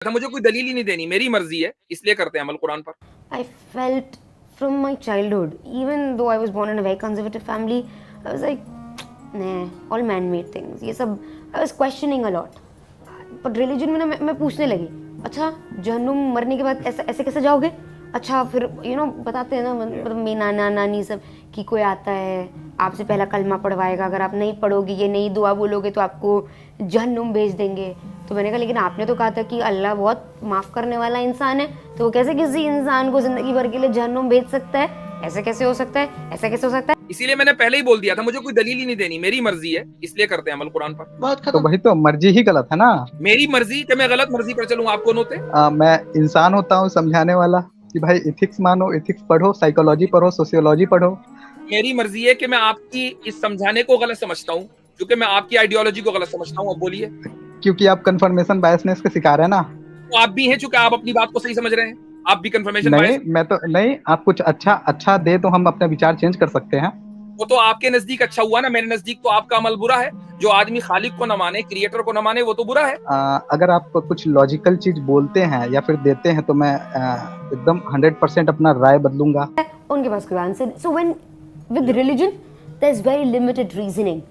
था, मुझे कोई दलील ही नहीं देनी, मेरी मर्जी है, इसलिए करते हैं अमल कुरान पर। I felt from my childhood, even though I was born in a very conservative family, I was like, nah, all man-made things. ये सब I was questioning a lot. But religion में ना मैं पूछने लगी, अच्छा जहन्नुम मरने के बाद ऐसे ऐसे कैसे जाओगे? अच्छा फिर बताते हैं ना, मतलब मेरे नाना नानी सब कि कोई आता है आपसे पहला कलमा पढ़वाएगा, अगर आप नहीं पढ़ोगे, ये नहीं दुआ बोलोगे तो आपको जहन्नुम भेज देंगे। तो मैंने कहा लेकिन आपने तो कहा था कि अल्लाह बहुत माफ़ करने वाला इंसान है, तो वो कैसे किसी इंसान को ज़िंदगी भर के लिए जहन्नुम भेज सकता है? ऐसे कैसे हो सकता है? ऐसा कैसे हो सकता है? इसीलिए मैंने पहले ही बोल दिया था, मुझे कोई दलील ही नहीं देनी, मेरी मर्जी है, इसलिए करते हैं अमल कुरान पर। बात तो खत्म। वही तो, मर्जी ही गलत है ना। मेरी मर्जी कि मैं गलत मर्जी पर चलूं, आप कौन होते? मैं इंसान होता हूँ समझाने वाला कि भाई इथिक्स मानो, इथिक्स पढ़ो, साइकोलॉजी पढ़ो, सोशियोलॉजी पढ़ो। मेरी मर्जी है कि मैं आपकी इस समझाने को गलत समझता हूँ, क्योंकि मैं आपकी आइडियोलॉजी को गलत समझता हूँ। अब बोलिए। क्योंकि आप कंफर्मेशन बायसनेस के शिकार है ना। तो आप भी हैं, चूंकि आप अपनी बात को सही समझ रहे हैं, आप भी कंफर्मेशन नहीं, बायस। मैं तो नहीं, आप कुछ अच्छा अच्छा दे तो हम अपने विचार चेंज कर सकते हैं। वो तो आपके नजदीक अच्छा हुआ ना, मेरे नजदीक तो आपका अमल बुरा है। जो आदमी खालिक को न माने, क्रिएटर को न माने, वो तो बुरा है। अगर आप कुछ लॉजिकल चीज बोलते हैं या फिर देते हैं तो मैं एकदम 100% अपना राय बदलूंगा। उनके पास कोई answer. So when with religion there's very limited reasoning.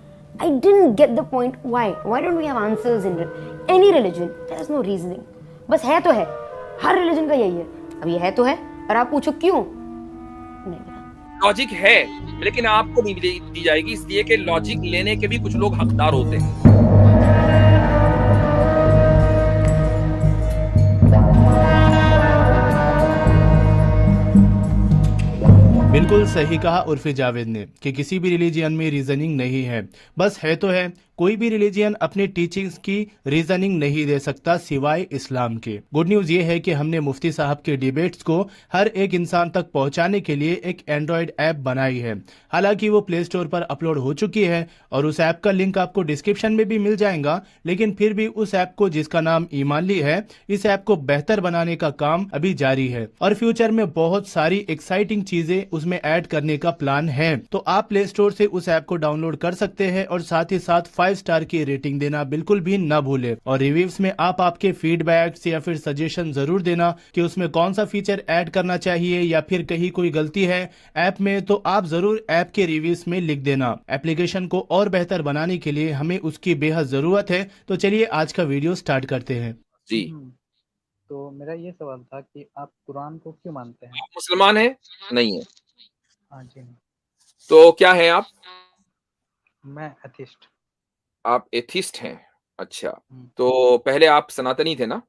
I didn't get the point. Why don't we have answers in any religion? There's no reasoning. बस है तो है, हर रिलीजन का यही है। अब ये है तो है, और आप पूछो क्यों, नहीं पता। लॉजिक है, लेकिन आपको नहीं दी जाएगी, इसलिए कि लॉजिक लेने के भी कुछ लोग हकदार होते हैं। बिल्कुल सही कहा उर्फी जावेद ने कि किसी भी रिलीजियन में रीजनिंग नहीं है, बस है तो है। कोई भी रिलीजियन अपने टीचिंग्स की रीजनिंग नहीं दे सकता सिवाय इस्लाम के। गुड न्यूज ये है कि हमने मुफ्ती साहब के डिबेट्स को हर एक इंसान तक पहुंचाने के लिए एक एंड्रॉयड ऐप बनाई है। हालांकि वो प्ले स्टोर पर अपलोड हो चुकी है और उस ऐप का लिंक आपको डिस्क्रिप्शन में भी मिल जाएगा, लेकिन फिर भी उस ऐप को, जिसका नाम ईमानली है, इस ऐप को बेहतर बनाने का काम अभी जारी है और फ्यूचर में बहुत सारी एक्साइटिंग चीजें उसमें ऐड करने का प्लान है। तो आप प्ले स्टोर से उस ऐप को डाउनलोड कर सकते हैं और साथ ही साथ 5 स्टार की रेटिंग देना बिल्कुल भी न भूले। और रिव्यूज में आप आपके फीडबैक्स या फिर सजेशन जरूर देना कि उसमें कौन सा फीचर ऐड करना चाहिए या फिर कहीं कोई गलती है ऐप में, तो आप जरूर ऐप के रिव्यूज में लिख देना। एप्लीकेशन को और बेहतर बनाने के लिए हमें उसकी बेहद जरूरत है। तो चलिए आज का वीडियो स्टार्ट करते हैं। जी, तो मेरा ये सवाल था कि आप कुरान को क्यों मानते हैं? आप मुसलमान हैं? नहीं है। हाँ जी। तो क्या है आप? मैं एथिस्ट। आप एथिस्ट हैं? अच्छा, तो पहले आप सनातनी थे ना?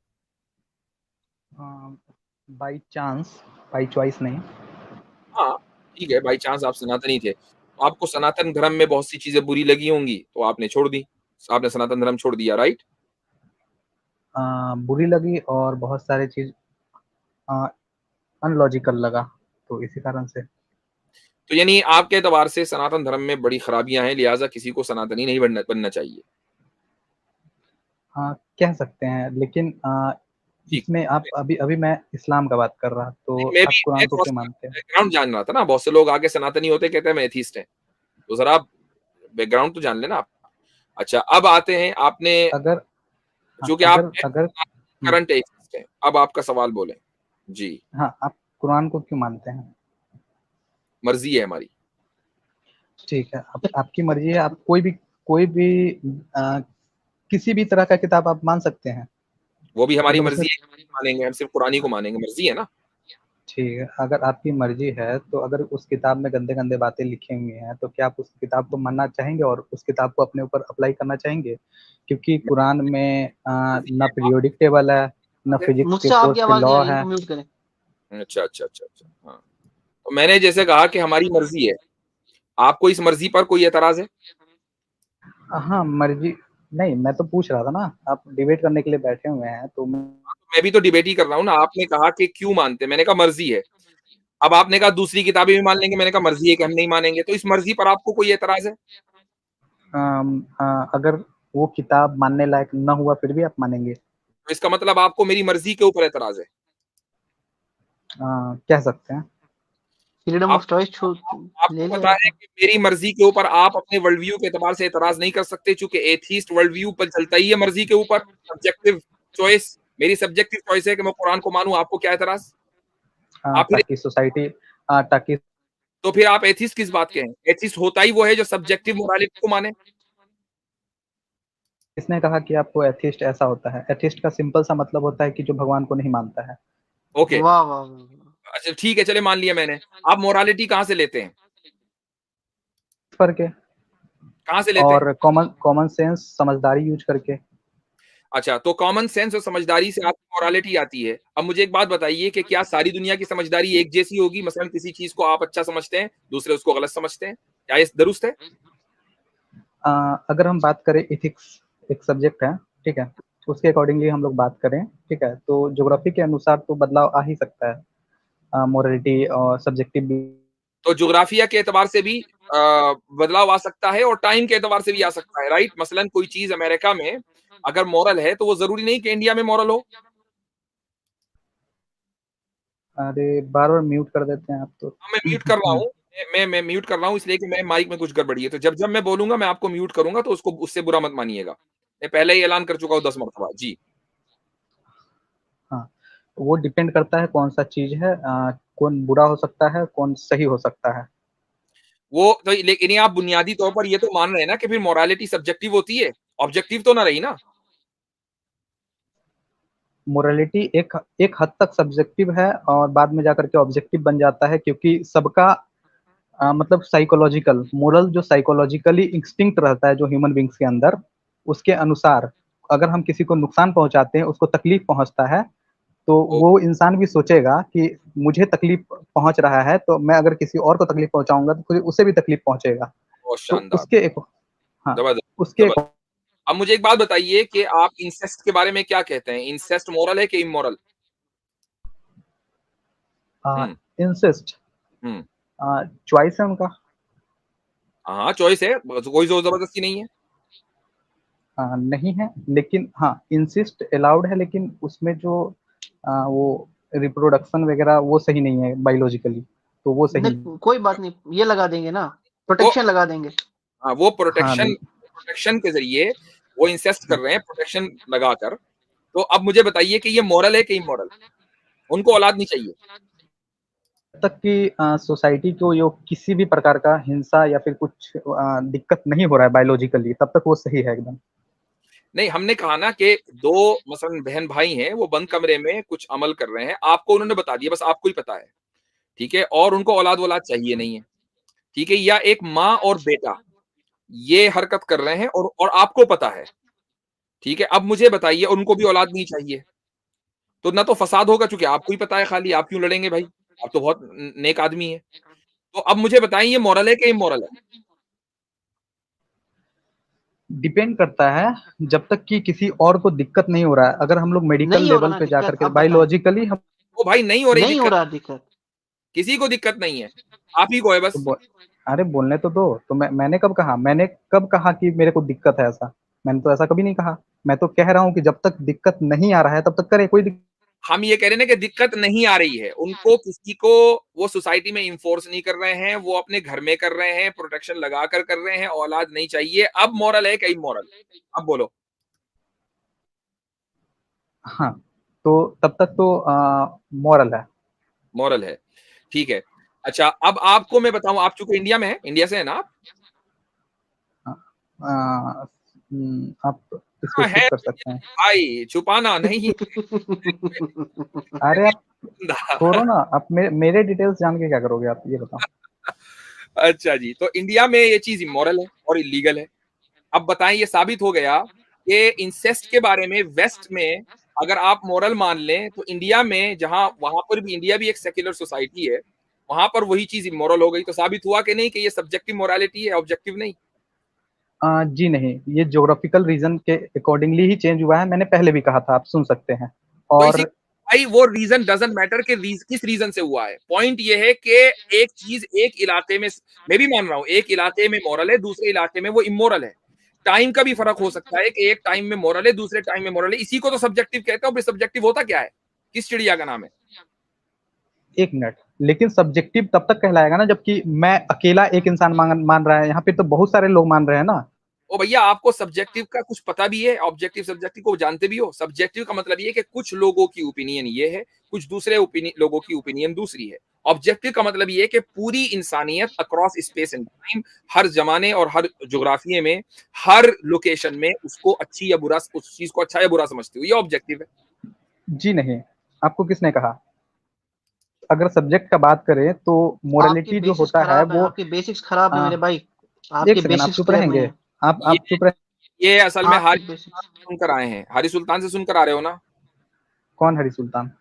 बाई चांस, बाई चॉइस नहीं। हाँ, ठीक है, बाई चांस आप सनातनी थे। तो आपको सनातन धर्म में बहुत सी चीजें बुरी लगी होंगी, तो आपने छोड़ दी, आपने सनातन धर्म छोड़ दिया, राइट? बुरी लगी और बहुत सारे चीज अनलॉजिकल लगा, तो इसी कारण से। तो यानी आपके एतबार से सनातन धर्म में बड़ी खराबियां हैं, लिहाजा किसी को सनातनी नहीं बनना चाहिए। हाँ, कह सकते हैं, लेकिन ठीक। इसमें आप अभी मैं इस्लाम का बात कर रहा, तो मैं आप भी कुरान को क्यों मानते हैं? बैकग्राउंड जान रहा था ना, बहुत से लोग आगे सनातनी होते कहते हैं मैं एथिस्ट हैं, तो जरा आप बैकग्राउंड तो जान लेना आप। अच्छा, अब आते हैं, आपने अगर चूंकि आप अगर करंट एथिस्ट हैं, अब आपका सवाल बोलें। जी, हाँ, आप कुरान को क्यों मानते हैं? मर्जी है हमारी। ठीक है, आपकी मर्जी है। आप कोई भी किसी भी तरह का किताब आप मान सकते हैं। वो भी हमारी मतलब मर्जी उसमें, है, मानेंगे हम सिर्फ कुरानी को मानेंगे, मर्जी है ना। ठीक है, अगर आपकी मर्जी है तो अगर उस किताब में गंदे गंदे बातें लिखी हुई हैं तो क्या आप उस किताब को मानना चाहेंगे और उस किताब को अपने ऊपर अप्लाई करना चाहेंगे? क्योंकि कुरान में ना पीरियोडिक टेबल है, ना फिजिक्स के मुझसे आपकी कोर्स के आवाज नहीं लॉ आ रही, है। म्यूट करें। अच्छा अच्छा अच्छा अच्छा, हाँ। तो मैंने जैसे कहा कि हमारी मर्जी है, आपको इस मर्जी पर कोई एतराज है? हाँ, मर्जी नहीं, मैं तो पूछ रहा था ना, आप डिबेट करने के लिए बैठे हुए हैं तो मैं भी तो डिबेट ही कर रहा हूँ ना। आपने कहा कि क्यों मानते, मैंने कहा मर्जी है। अब आपने कहा दूसरी किताबें भी मान लेंगे, मैंने कहा मर्जी है कि हम नहीं मानेंगे। तो इस मर्जी पर आपको कोई एतराज है? अगर वो किताब मानने लायक न हुआ फिर भी आप मानेंगे? तो इसका मतलब आपको मेरी मर्जी के ऊपर एतराज है। कह सकते हैं। फ्रीडम ऑफ आप चॉइस ले आपको लिया पता है आपने। कि मेरी मर्जी के ऊपर आप अपने वर्ल्ड व्यू के एतबार से एतराज नहीं कर सकते, चूंकि एथीस्ट वर्ल्ड व्यू पर चलता ही है मर्जी के ऊपर, सब्जेक्टिव चॉइस। मेरी सब्जेक्टिव चॉइस है कि मैं कुरान को मानूं, आपको क्या एतराज? आप फिर ताकि सोसाइटी ताकि तो फिर आप एथिस्ट किस बात के हैं? एथिस्ट होता ही वो है जो सब्जेक्टिव मोरालिटी को माने। किसने कहा कि आपको एथिस्ट ऐसा होता है? एथिस्ट का सिंपल सा मतलब होता है कि जो भगवान को नहीं मानता है। ओके, वाह वाह वाह। अच्छा ठीक है, चले मान लिया मैंने। आप मोरालिटी कहाँ से लेते हैं? करके कहाँ से लेते हैं? और कॉमन कॉमन सेंस समझदारी यूज करके। अच्छा, तो कॉमन सेंस और समझदारी से आपको मोरालिटी आती है। अब मुझे एक बात बताइए कि क्या सारी दुनिया की समझदारी एक जैसी होगी? मसलन किसी चीज को आप अच्छा समझते हैं, दूसरे उसको गलत समझते हैं, क्या ये दुरुस्त है? अगर हम बात करें एथिक्स, एक सब्जेक्ट है, ठीक है, उसके अकॉर्डिंगली हम लोग बात करें, ठीक है, तो ज्योग्राफी के अनुसार तो बदलाव आ ही सकता है, मोरालिटी और सब्जेक्टिव भी। तो ज्योग्राफिया के एतबार से भी बदलाव आ सकता है और टाइम के एतबार से भी आ सकता है, राइट? मसलन कोई चीज अमेरिका में अगर मॉरल है तो वो जरूरी नहीं कि इंडिया में मॉरल हो। अरे बार बार म्यूट कर देते हैं आप तो। हाँ, मैं म्यूट कर रहा हूँ। मैं म्यूट कर रहा हूँ इसलिए कि मैं माइक में कुछ गड़बड़ी है, तो जब जब मैं बोलूंगा मैं आपको म्यूट करूंगा, तो उसको उससे बुरा मत मानिएगा। मैं पहले ही ऐलान कर चुका हूँ 10 मरतबा जी। हाँ, वो डिपेंड करता है कौन सा चीज है, कौन बुरा हो सकता है, कौन सही हो सकता है। वो तो लेकिन आप बुनियादी तौर पर ये तो मान रहे हैं ना कि फिर मोरालिटी सब्जेक्टिव होती है, ऑब्जेक्टिव तो ना रही ना। मोरालिटी एक एक हद तक सब्जेक्टिव है और बाद में जाकर के ऑब्जेक्टिव बन जाता है, क्योंकि सबका मतलब साइकोलॉजिकल मोरल जो साइकोलॉजिकली इंस्टिंक्ट रहता है जो ह्यूमन बींग्स के अंदर, उसके अनुसार अगर हम किसी को नुकसान पहुंचाते हैं, उसको तकलीफ पहुंचता है, तो ओ, वो इंसान भी सोचेगा कि मुझे तकलीफ पहुंच रहा है, तो मैं अगर किसी और को तकलीफ पहुंचाऊंगा तो फिर उसे भी तकलीफ पहुंचेगा। बहुत तो शानदार, उसके एक, हाँ, जबरदस्त उसके एक, जबरदस्त। अब मुझे एक बात बताइए कि आप इंसेस्ट के बारे में क्या कहते हैं? इंसेस्ट मोरल है कि इमोरल? हम्म इंसिस्ट हम्म चॉइस है उनका। हाँ, चॉइस है, कोई जोर जबरदस्ती नहीं है। नहीं है, लेकिन हाँ इंसिस्ट अलाउड है, लेकिन उसमें जो वो रिप्रोडक्शन वगैरह वो सही नहीं है बायोलॉजिकली, तो वो सही नहीं। नहीं कोई बात नहीं, ये लगा देंगे ना, वो प्रोटेक्शन लगा देंगे। हाँ, वो हाँ प्रोटेक्शन प्रोटेक्शन के जरिए वो इंसेस्ट कर रहे हैं, प्रोटेक्शन लगाकर। तो अब मुझे बताइए कि ये मॉरल है कि इमोरल? उनको औलाद नहीं चाहिए। जब तक कि सोसाइटी को यो किसी भी प्रकार का हिंसा या फिर कुछ दिक्कत नहीं हो रहा है बायोलॉजिकली, तब तक वो सही है एकदम। नहीं, हमने कहा ना कि दो मसलन बहन भाई हैं, वो बंद कमरे में कुछ अमल कर रहे हैं, आपको उन्होंने बता दिया, बस आपको ही पता है, ठीक है, और उनको औलाद वौलाद चाहिए नहीं है, ठीक है, या एक माँ और बेटा ये हरकत कर रहे हैं और आपको पता है, ठीक है। अब मुझे बताइए, उनको भी औलाद नहीं चाहिए, तो ना तो फसाद होगा, चूंकि आपको ही पता है, खाली आप क्यों लड़ेंगे भाई? आप तो बहुत नेक आदमी है। तो अब मुझे बताइए, ये मॉरल है कि इमोरल है? डिपेंड करता है, जब तक कि किसी और को दिक्कत नहीं हो रहा है। अगर हम लोग मेडिकल नहीं हो रहा लेवल ना पे जाकर दिक्कत, के अब बताएं। बायोलॉजिकली हम ओ भाई, नहीं हो रही नहीं हो दिक्कत, रहा दिक्कत। किसी को दिक्कत नहीं है, आप ही को है तो बस। अरे बोलने तो दो, तो मैंने कब कहा कि मेरे को दिक्कत है? ऐसा मैंने तो ऐसा कभी नहीं कहा। मैं तो कह रहा हूँ कि जब तक दिक्कत नहीं आ रहा है तब तक करे, कोई दिक्कत। हम ये कह रहे हैं ना कि दिक्कत नहीं आ रही है उनको, किसी को वो सोसाइटी में इन्फोर्स नहीं कर रहे हैं, वो अपने घर में कर रहे हैं, प्रोटेक्शन लगा कर रहे हैं, औलाद नहीं चाहिए। अब मॉरल है कि इमोरल? अब बोलो। हाँ, तो तब तक तो मॉरल है। मॉरल है, ठीक है। अच्छा, अब आपको मैं बताऊं, आप चूंकि इंडिया में है, इंडिया से है ना आप? आप हाँ स्पेसिफिक है कर सकते हैं। भाई, छुपाना नहीं। अरे आप छोड़ो ना, आप मेरे डिटेल्स जान के क्या करोगे? आप ये बताओ। अच्छा जी, तो इंडिया में ये चीज इमोरल है और इलीगल है। अब बताएं, ये साबित हो गया कि इंसेस्ट के बारे में वेस्ट में अगर आप मोरल मान लें, तो इंडिया में, जहां वहां पर भी, इंडिया भी एक सेक्युलर सोसाइटी है, वहां पर वही चीज इमोरल हो गई। तो साबित हुआ कि नहीं कि ये सब्जेक्टिव मोरालिटी है, ऑब्जेक्टिव नहीं? जी नहीं, ये ज्योग्राफिकल रीजन के अकॉर्डिंगली ही चेंज हुआ है। मैंने पहले भी कहा था, आप सुन सकते हैं। तो इसी, और भाई वो रीजन डजंट मैटर कि किस रीजन से हुआ है। पॉइंट ये है कि एक चीज एक इलाके में, मैं भी मान रहा हूं, एक इलाके में मॉरल है, दूसरे इलाके में वो इमोरल है। टाइम का भी फर्क हो सकता है कि एक टाइम में मॉरल है, दूसरे टाइम में मॉरल है। इसी को तो सब्जेक्टिव कहते हैं। सब्जेक्टिव होता क्या है? किस चिड़िया का नाम है? एक मिनट, लेकिन सब्जेक्टिव तब तक कहलाएगा ना जबकि मैं अकेला एक इंसान मान रहा है। यहाँ पे तो बहुत सारे लोग मान रहे हैं ना। ओ भैया, आपको सब्जेक्टिव का कुछ पता भी है? ऑब्जेक्टिव सब्जेक्टिव को जानते भी हो? सब्जेक्टिव का मतलब ये है कि कुछ लोगों की ओपिनियन ये है, कुछ दूसरे लोगों की ओपिनियन दूसरी है। ऑब्जेक्टिव का मतलब ये है कि पूरी इंसानियत अक्रॉस स्पेस एंड टाइम, हर जमाने और हर जोग्राफिये में, हर लोकेशन में उसको अच्छी या बुरा, उस चीज को अच्छा या बुरा समझती हो, ये ऑब्जेक्टिव है। जी नहीं, आपको किसने कहा? अगर सब्जेक्ट का बात करें तो आपके मोरालिटी जो बेसिक्स होता है खराब है, वो आपके बेसिक्स खराब है आ, मेरे भाई। एक आपके सेकंड, आप बेसिक्स चुप क्लियर नहीं रहेंगे? है। आप ये चुप रहे। ये असल में आपके हारिस बेसिक्स सुनकर आए हैं, हारिस सुल्तान से सुनकर आ रहे हो ना? कौन हरी सुल्तान?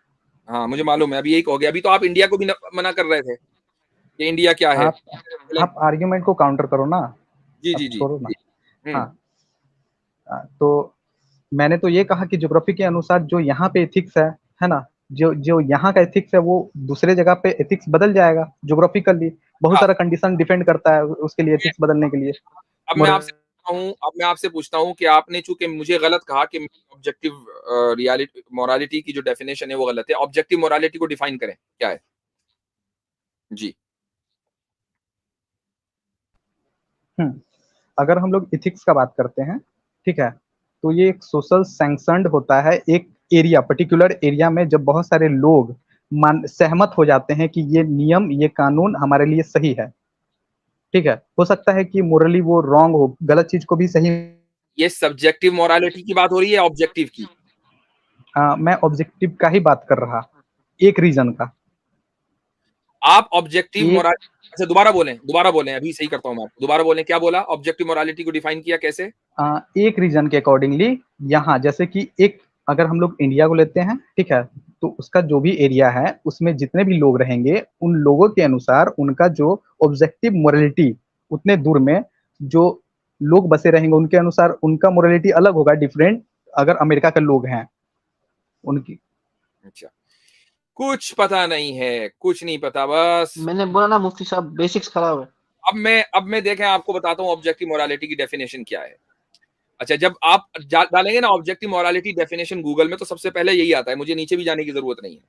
हाँ, मुझे मालूम है, अभी यही हो गया। अभी तो आप इंडिया को भी मना कर रहे थे कि इंडिया क्या है। आप आप आर्ग्यूमेंट को काउंटर करो ना, जी अब जी जी छोड़ो ना। जी। हम्म। हाँ, तो मैंने तो ये कहा कि ज्योग्राफी के अनुसार जो यहाँ पे एथिक्स है ना, जो जो यहाँ का एथिक्स है वो दूसरे जगह पे एथिक्स बदल जाएगा ज्योग्राफिकली। बहुत हाँ, सारा कंडीशन डिपेंड करता है उसके लिए, एथिक्स बदलने के लिए। अब मैं आपसे पूछता हूँ कि आपने चूंकि मुझे गलत कहा कि ऑब्जेक्टिव रियलिटी मोरालिटी की जो डेफिनेशन है वो गलत है, ऑब्जेक्टिव मोरालिटी को डिफाइन करें, क्या है? जी। हम्म, अगर हम लोग इथिक्स का बात करते हैं, ठीक है, तो ये एक सोशल सैंक्शनड होता है एक एरिया, पर्टिकुलर एरिया में जब बहुत सारे लोग मान सहमत हो जाते हैं कि ये नियम, ये कानून हमारे लिए सही है। ठीक है, हो सकता है कि मोरली वो रॉन्ग हो, गलत चीज को भी सही। ये सब्जेक्टिव मोरालिटी की बात हो रही है, ऑब्जेक्टिव की? मैं ऑब्जेक्टिव का ही बात कर रहा, एक रीजन का। आप ऑब्जेक्टिव एक मोरालिटी, अच्छा दोबारा बोलें, अभी सही करता हूं मैं आपको, दोबारा बोलें, क्या बोला? ऑब्जेक्टिव मोरालिटी को डिफाइन किया कैसे? एक रीजन के अकॉर्डिंगली, यहाँ जैसे कि एक, अगर हम लोग इंडिया को लेते हैं, ठीक है, तो उसका जो भी एरिया है उसमें जितने भी लोग रहेंगे उन लोगों के अनुसार उनका जो ऑब्जेक्टिव मोरालिटी, उतने दूर में जो लोग बसे रहेंगे उनके अनुसार उनका मोरालिटी अलग होगा, डिफरेंट। अगर अमेरिका के लोग हैं उनकी। अच्छा, कुछ पता नहीं है, कुछ नहीं पता बस। मैंने बोला ना मुफ्ती साहब, बेसिक्स खराब है। अब मैं देखें, आपको बताता हूँ ऑब्जेक्टिव मोरालिटी की डेफिनेशन क्या है। अच्छा, जब आप डालेंगे ना ऑब्जेक्टिव मोरालिटी डेफिनेशन गूगल में, तो सबसे पहले यही आता है, मुझे नीचे भी जाने की जरूरत नहीं है।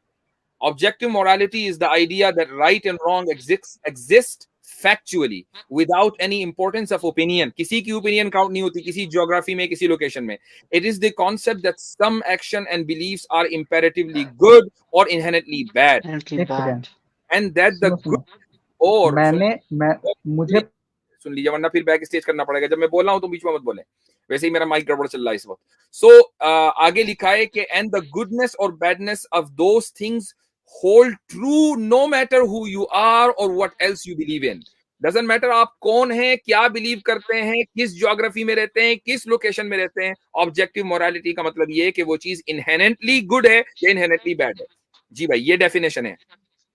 Objective morality is the idea that right and wrong exist factually without any importance of opinion. किसी की ओपिनियन काउंट नहीं होती, किसी ज्योग्राफी में, किसी लोकेशन में। It is the concept that some action and believes are imperatively good और inherently bad, एंटली एक bad. Second, and that the सुनो गुड, सुनो, और मैं मुझे सुन लीजिए, वरना फिर बैक स्टेज करना पड़ेगा। जब मैं बोल रहा हूं तो बीच में मत बोले, वैसे ही मेरा माइक गड़बड़ चल रहा है इस वक्त। आगे लिखा है कि एंड द गुडनेस और badness of those things hold true no matter who you are और what else you believe in. Doesn't matter आप कौन हैं, क्या बिलीव करते हैं, किस ज्योग्राफी में रहते हैं, किस लोकेशन में रहते हैं। ऑब्जेक्टिव मोरालिटी का मतलब ये है कि वो चीज इनहेरेंटली गुड है या इनहेरेंटली बैड है। जी भाई, ये डेफिनेशन है,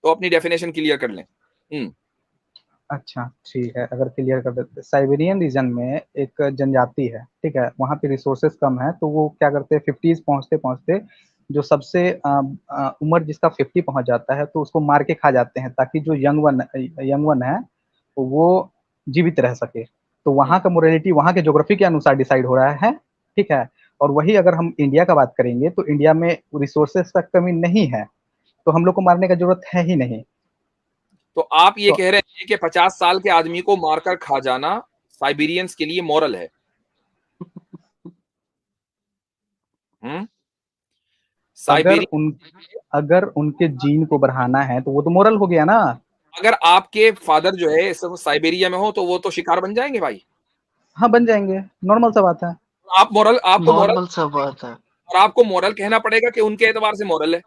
तो अपनी डेफिनेशन क्लियर कर लें। अच्छा ठीक है, अगर क्लियर कर देते, साइबेरियन रीजन में एक जनजाति है, ठीक है, वहाँ पे रिसोर्सेज कम है, तो वो क्या करते हैं, 50s पहुँचते पहुँचते जो सबसे उम्र जिसका 50 पहुँच जाता है तो उसको मार के खा जाते हैं, ताकि जो यंग वन है तो वो जीवित रह सके। तो वहाँ का मोरालिटी वहाँ के ज्योग्राफी के अनुसार डिसाइड हो रहा है, ठीक है। और वही अगर हम इंडिया का बात करेंगे तो इंडिया में रिसोर्सेज का कमी नहीं है, तो हम लोग को मारने का जरूरत है ही नहीं। तो आप ये तो कह रहे हैं कि 50 साल के आदमी को मारकर खा जाना साइबेरियंस के लिए मॉरल है? हम्म। अगर साइबेरियन, उन अगर उनके जीन को बढ़ाना है तो वो तो मोरल हो गया ना। अगर आपके फादर जो है सब साइबेरिया में हो तो वो तो शिकार बन जाएंगे भाई। हाँ बन जाएंगे, नॉर्मल सा बात है। आपको मोरल नॉर्मल सा बात है। और आपको मोरल कहना पड़ेगा कि उनके एतबार से मोरल है।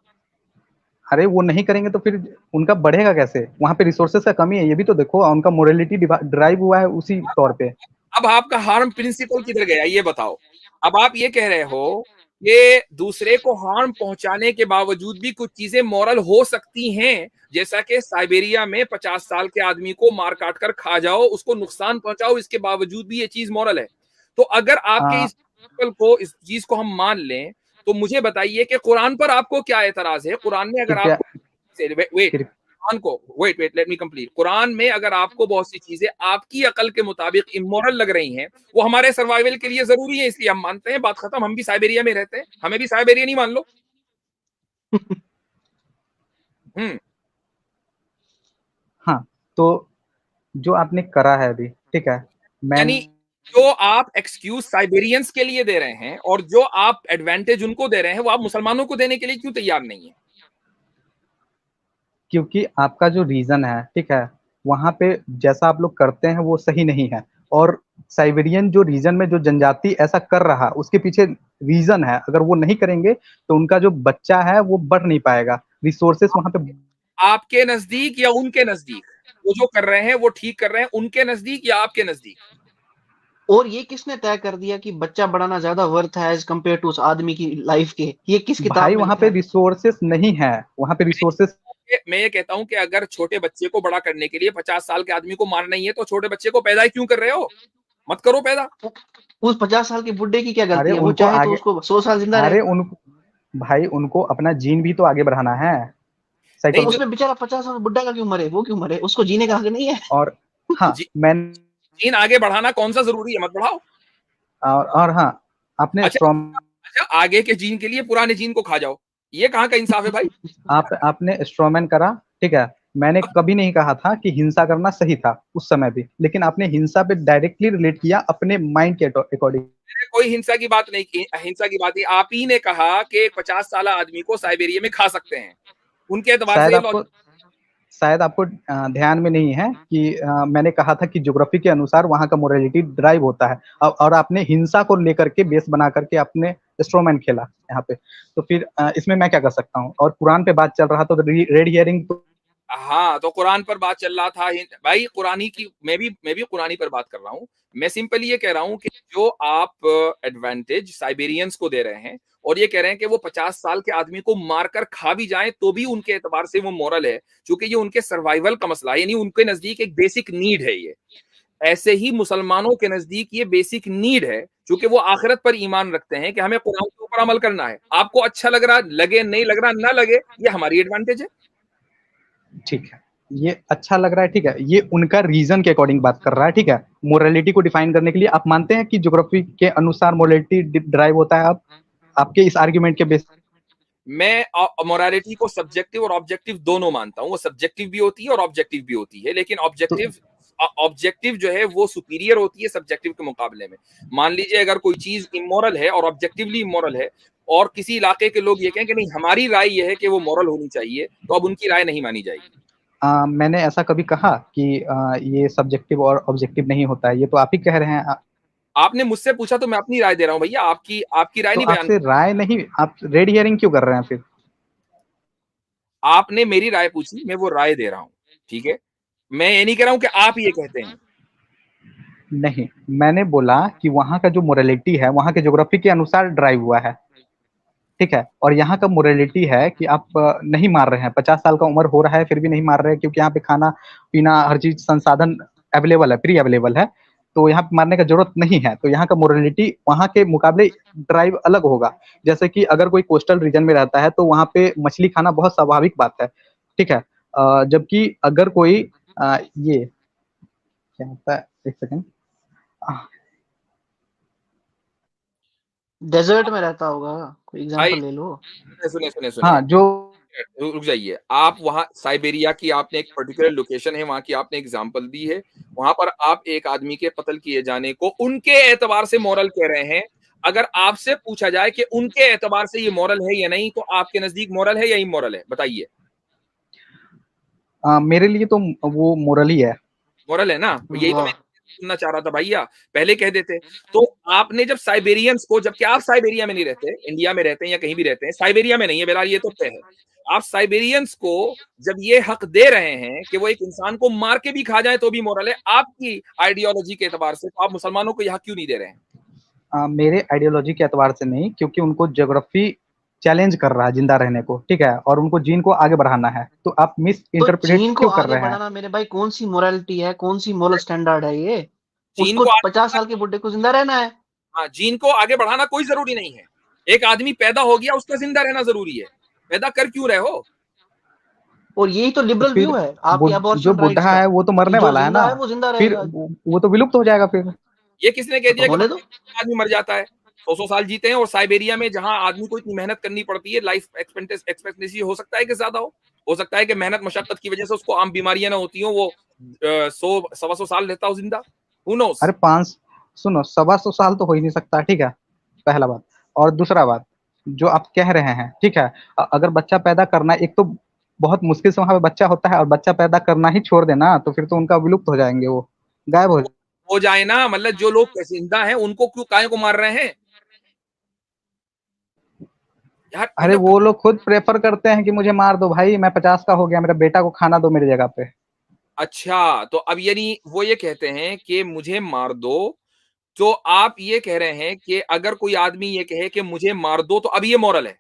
अरे वो नहीं करेंगे तो फिर उनका बढ़ेगा कैसे? वहां पे रिसोर्सेज का कमी है, ये भी तो देखो, उनका मोरलिटी ड्राइव हुआ है उसी तौर पे। अब आपका हार्म प्रिंसिपल किधर गया, ये बताओ। अब आप ये कह रहे हो कि दूसरे को हार्म पहुंचाने के बावजूद भी कुछ चीजें मॉरल हो सकती हैं, जैसा कि साइबेरिया में 50 साल के आदमी को मार काट कर खा जाओ, उसको नुकसान पहुंचाओ, इसके बावजूद भी ये चीज मॉरल है। तो अगर आपके आ, इस प्रिंसिपल को, इस चीज को हम मान लें, तो मुझे बताइए कि कुरान पर आपको क्या एतराज है? कुरान में अगर कृपया आपको, वेट, कृप, कुरान को, wait let me complete, Quran में अगर आपको बहुत सी चीजें आपकी अकल के मुताबिक इमोरल लग रही हैं, वो हमारे सर्वाइवल के लिए जरूरी है, इसलिए हम मानते हैं, बात खत्म। हम भी साइबेरिया में रहते हैं, हमें भी साइबेरिया नहीं मान लो। हम्म। हाँ, तो जो आपने करा है अभी, ठीक है, मैं यानी जो आप एक्सक्यूज साइबेरियंस के लिए दे रहे हैं और जो आप एडवांटेज उनको दे रहे हैं वो आप मुसलमानों को देने के लिए क्यों तैयार नहीं है? क्योंकि आपका जो रीजन है, ठीक है, वहां पे जैसा आप लोग करते हैं वो सही नहीं है। और साइबेरियन जो रीजन में जो जनजाति ऐसा कर रहा, उसके पीछे रीजन है। अगर वो नहीं करेंगे तो उनका जो बच्चा है वो बढ़ नहीं पाएगा, रिसोर्सेस वहां पे। आपके नजदीक या उनके नजदीक वो जो कर रहे हैं वो ठीक कर रहे हैं, उनके नजदीक या आपके नजदीक? और ये किसने तय कर दिया कि बच्चा बढ़ाना ज्यादा वर्थ है एज कम्पेयर टू उस आदमी की लाइफ के? ये किस किताब भाई में वहां लिखा पे है? रिसोर्सेस नहीं है, वहां पे रिसोर्सेस। मैं ये कहता हूं कि अगर छोटे बच्चे को बड़ा करने के लिए 50 साल के आदमी को मारना ही है तो छोटे बच्चे को पैदा ही क्यों कर रहे हो? मत करो पैदा। उस 50 साल के बुड्ढे की क्या अरे गलती है? वो उनको चाहे तो आगे, उसको 100 साल जिंदा रहे। अरे उन भाई उनको अपना जीन भी तो आगे बढ़ाना है, नहीं तो जो साइकोलॉजी। उसमें बेचारा 50 साल बुड्ढा का क्यों मरे? वो क्यों मरे? उसको जीने का हक नहीं है? और हाँ जी, मैं, जीन आगे बढ़ाना कौन सा जरूरी है? मत बढ़ाओ। और हाँ, आपने अच्छा, अच्छा, आगे के जीन के लिए पुराने जीन को खा जाओ, ये कहाँ का इंसाफ है भाई? आपने स्ट्रॉमैन करा, ठीक है। मैंने कभी नहीं कहा था कि हिंसा करना सही था उस समय भी, लेकिन आपने हिंसा पे डायरेक्टली रिलेट किया अपने माइंड के अकॉर्डिंग। मैंने कोई हिंसा की बात नहीं की, हिंसा की बात नहीं। आप ही ने कहा कि एक 50 साल आदमी को साइबेरिया में खा सकते हैं, उनके एतबार से शायद ये आपको शायद आपको ध्यान में नहीं है कि मैंने कहा था कि ज्योग्राफी के अनुसार वहां का मोरालिटी ड्राइव होता है। और आपने हिंसा को लेकर के बेस बना करके आपने स्ट्रोमैन खेला यहाँ पे। तो फिर इसमें मैं क्या कर सकता हूँ? और कुरान पे बात चल रहा तो रेड हियरिंग तो। हाँ, तो कुरान पर बात चल रहा था भाई, कुरानी की मैं भी कुरानी पर बात कर रहा हूँ। मैं सिंपली ये कह रहा हूँ कि जो आप एडवांटेज साइबेरियंस को दे रहे हैं और ये कह रहे हैं कि वो 50 साल के आदमी को मारकर खा भी जाएं तो भी उनके एतबार से वो मोरल है, क्योंकि ये उनके सर्वाइवल का मसला है, यानी उनके नजदीक एक बेसिक नीड है ये। ऐसे ही मुसलमानों के नजदीक ये बेसिक नीड है, क्योंकि वो आखिरत पर ईमान रखते हैं कि हमें कुरान के ऊपर अमल करना है। आपको अच्छा लग रहा लगे, नहीं लग रहा ना लगे, ये हमारी एडवांटेज है। ठीक है, ये अच्छा लग रहा है, ठीक है, ये उनका रीजन के अकॉर्डिंग बात कर रहा है, ठीक है। मोरालिटी को डिफाइन करने के लिए आप मानते हैं कि ज्योग्राफी के अनुसार मोरालिटी ड्राइव होता है? आप आपके इस आर्ग्यूमेंट के बेस। मैं मोरालिटी को सब्जेक्टिव और ऑब्जेक्टिव दोनों मानता हूं। वो सब्जेक्टिव भी होती है और ऑब्जेक्टिव भी होती है, लेकिन तो ऑब्जेक्टिव जो है वो सुपीरियर होती है सब्जेक्टिव के मुकाबले में। मान लीजिए अगर कोई चीज इमोरल है और ऑब्जेक्टिवली इमोरल है, और किसी इलाके के लोग ये कहें कि नहीं हमारी राय ये है कि वो मॉरल होनी चाहिए, तो अब उनकी राय नहीं मानी जाएगी। मैंने ऐसा कभी कहा कि ये सब्जेक्टिव और ऑब्जेक्टिव नहीं होता है? ये तो आप ही कह रहे हैं। आपने मुझसे पूछा तो मैं अपनी राय दे रहा हूं भैया, आपकी आपकी राय तो नहीं बयान। आपसे राय नहीं, आप रेड हियरिंग क्यों कर रहे हैं फिर? आपने मेरी राय पूछी, मैं वो राय दे रहा हूं, ठीक है। मैं ये नहीं कह रहा हूं कि आप ये कहते हैं। नहीं, मैंने बोला कि वहां का जो मोरालिटी है वहां के ज्योग्राफी के अनुसार ड्राइव हुआ है, ठीक है। और यहाँ का मोरालिटी है कि आप नहीं मार रहे हैं, 50 साल का उम्र हो रहा है फिर भी नहीं मार रहे हैं, क्योंकि यहाँ पे खाना पीना हर चीज संसाधन अवेलेबल है, फ्री अवेलेबल है। तो यहाँ पे मारने का जरूरत नहीं है। तो यहाँ का मोरालिटी वहाँ के मुकाबले ड्राइव अलग होगा। जैसे कि अगर कोई कोस्टल रीजन में रहता है तो वहाँ पे मछली खाना बहुत स्वाभाविक बात है, ठीक है। जबकि अगर कोई ये क्या होता है, एक सेकेंड, डेजर्ट में रहता होगा, कोई भाई एग्जांपल ले लो। सुने सुने हाँ सुने, जो रुक जाइए। आप वहां साइबेरिया की आपने एक पर्टिकुलर लोकेशन है, वहां की आपने एग्जांपल दी है, वहां पर आप एक आदमी के कत्ल किए जाने को उनके एतबार से मॉरल कह रहे हैं। अगर आपसे पूछा जाए कि उनके एतबार से ये मॉरल है या नहीं, तो आपके नजदीक मॉरल है या इमोरल है, बताइए। मेरे लिए तो वो मोरल ही है। मॉरल है ना, यही तो मैं वाह। सुनना चाह रहा था भैया, पहले कह देते। तो आपने जब साइबेरियंस को, जबकि आप साइबेरिया में नहीं रहते, इंडिया में रहते हैं या कहीं भी रहते हैं, साइबेरिया में नहीं है बहरहाल, ये तो तय है। आप साइबेरियंस को जब ये हक दे रहे हैं कि वो एक इंसान को मार के भी खा जाए तो भी मोरल है, आपकी आइडियोलॉजी के एतबार से, तो आप मुसलमानों को यह हक क्यों नहीं दे रहे हैं? मेरे आइडियोलॉजी के एतबार से नहीं, क्योंकि उनको ज्योग्राफी चैलेंज कर रहा है जिंदा रहने को, ठीक है, और उनको जीन को आगे बढ़ाना है। तो आप मिस तो इंटरप्रेट चीन को क्यों कर आगे रहे हैं? बढ़ाना मेरे भाई कौन सी मोरालिटी है, कौन सी मोरल स्टैंडर्ड है ये? चीन उसको को 50 साल के बुड्ढे को जिंदा रहना है। हाँ, जीन को आगे बढ़ाना कोई जरूरी नहीं है। एक आदमी पैदा हो गया, उसका जिंदा रहना जरूरी है, पैदा कर क्यों रहे हो? और यही तो तो लिबरल व्यू फिर है आपके जो अबॉर्शन राइट्स बुढ़ा का, है वो तो कि मरने जो वाला है ना, जिंदा है वो जिंदा फिर रहेगा। वो तो विलुप्त हो जाएगा फिर। ये किसने कह तो दिया कि होने दो। आदमी मर जाता है? 100-100 साल जीते हैं, और साइबेरिया में जहां आदमी को इतनी मेहनत करनी पड़ती है, लाइफ एक्सपेक्टेंसी हो सकता है कि ज्यादा हो सकता है कि मेहनत मशक्कत की वजह से उसको आम बीमारियां ना होती हो, वो 100 125 साल रहता हो जिंदा। Who knows? अरे 5 सुनो, 125 साल तो हो ही नहीं सकता, ठीक है, पहला बात। और दूसरा बात, जो आप कह रहे हैं, ठीक है, अगर बच्चा पैदा करना, एक तो बहुत मुश्किल से वहां पे बच्चा होता है, और बच्चा पैदा करना ही छोड़ देना, तो फिर तो उनका विलुप्त हो जाएंगे, वो गायब हो जाए ना, मतलब जो लोग जिंदा हैं उनको क्यों काय को मार रहे हैं यार, अरे मतलब। वो लोग खुद प्रेफर करते हैं कि मुझे मार दो भाई, मैं 50 का हो गया, मेरे बेटा को खाना दो मेरी जगह पे। अच्छा, तो अब यानी वो ये कहते हैं कि मुझे मार दो, तो आप ये कह रहे हैं कि अगर कोई आदमी ये कहे कि मुझे मार दो, तो अब ये मॉरल है?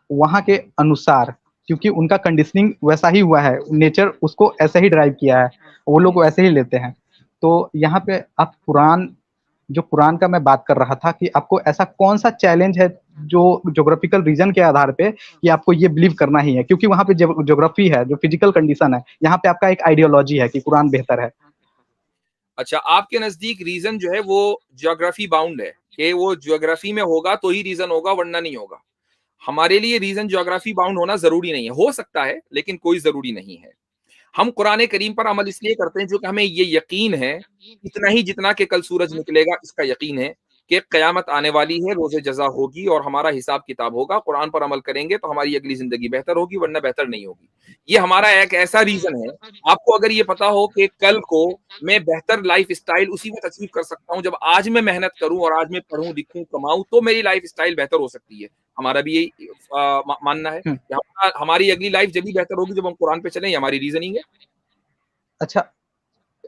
वहां के अनुसार, क्योंकि उनका कंडीशनिंग वैसा ही हुआ है, नेचर उसको ऐसे ही ड्राइव किया है, वो लोग वैसे ही लेते हैं। तो यहाँ पे आप कुरान, जो कुरान का मैं बात कर रहा था, कि आपको ऐसा कौन सा चैलेंज है जो ज्योग्राफिकल रीजन के आधार पे कि आपको ये बिलीव करना ही है, क्योंकि वहां पे ज्योग्राफी है, जो फिजिकल कंडीशन है, यहाँ पे आपका एक आइडियोलॉजी है कि कुरान बेहतर है। अच्छा, आपके नजदीक रीजन जो है वो ज्योग्राफी बाउंड है, कि वो ज्योग्राफी में होगा तो ही रीजन होगा, वरना नहीं होगा। हमारे लिए रीजन ज्योग्राफी बाउंड होना जरूरी नहीं है, हो सकता है लेकिन कोई जरूरी नहीं है। हम कुरान करीम पर अमल इसलिए करते हैं क्योंकि हमें ये यकीन है, इतना ही जितना कि कल सूरज निकलेगा इसका यकीन है, कि कयामत आने वाली है, रोजे जजा होगी और हमारा हिसाब किताब होगा। कुरान पर अमल करेंगे तो हमारी अगली जिंदगी बेहतर होगी, वरना बेहतर नहीं होगी। ये हमारा एक ऐसा रीजन है। आपको अगर ये पता हो कि कल को मैं बेहतर लाइफ स्टाइल उसी वक्त अचीव कर सकता हूं जब आज मैं मेहनत करूं और आज मैं पढ़ूं लिखूं कमाऊं, तो मेरी लाइफ स्टाइल बेहतर हो सकती है। हमारा भी यही मानना है हम्म, कि हमारी अगली लाइफ जब भी बेहतर होगी जब हम कुरान पे चलें। हमारी रीजनिंग है। अच्छा,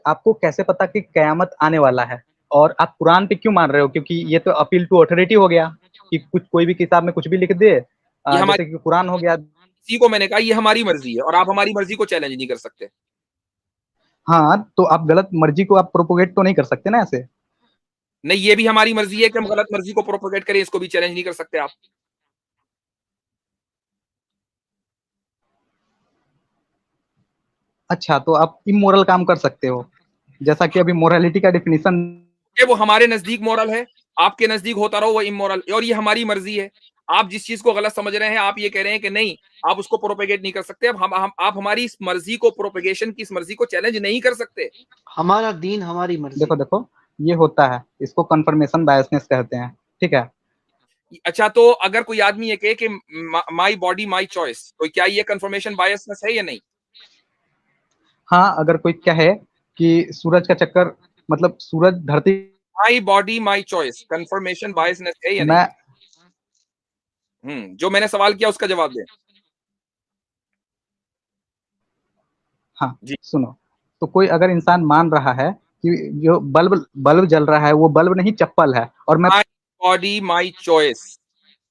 आपको कैसे पता कि कयामत आने वाला है, और आप कुरान पे क्यों मान रहे हो? क्योंकि ये तो अपील टू अथॉरिटी हो गया, कि कुछ कोई भी किताब में कुछ भी लिख दे, ये जैसे हमारी, कि कुरान हो गया। इसी को मैंने कहा ये हमारी मर्जी है और आप हमारी मर्जी को चैलेंज नहीं कर सकते। हाँ, तो आप गलत मर्जी को आप प्रोपोगेट तो नहीं कर सकते ना ऐसे। नहीं, ये भी हमारी मर्जी है कि हम गलत मर्जी को प्रोपोगेट करें, इसको भी चैलेंज नहीं कर सकते आप। अच्छा, तो आप इमोरल काम कर सकते हो, जैसा कि अभी मोरालिटी का डिफिनीशन। कि वो हमारे नजदीक मॉरल है, आपके नजदीक होता रहो वो इमोरल, और ये हमारी मर्जी है। आप जिस चीज को गलत समझ रहे हैं, आप ये कह रहे हैं कि नहीं, आप उसको प्रोपेगेट नहीं कर सकते। अब हम आप हमारी इस मर्जी को, प्रोपेगेशन की इस मर्जी को चैलेंज नहीं कर सकते। हमारा दीन हमारी मर्जी। देखो देखो, ये होता है, इसको कंफर्मेशन बायसनेस कहते हैं, ठीक है। अच्छा, तो अगर कोई आदमी ये कहे कि माई बॉडी माई चॉइस, तो क्या ये कंफर्मेशन बायसनेस है या नहीं? हाँ, अगर कोई कहे कि सूरज का चक्कर, मतलब सूरज धरती, my body my choice, confirmation biasness है या नहीं? मैं, जो मैंने सवाल किया उसका जवाब दें। हाँ जी। सुनो, तो कोई अगर इंसान मान रहा है कि जो बल्ब बल्ब जल रहा है वो बल्ब नहीं चप्पल है, और मैं, my body my choice,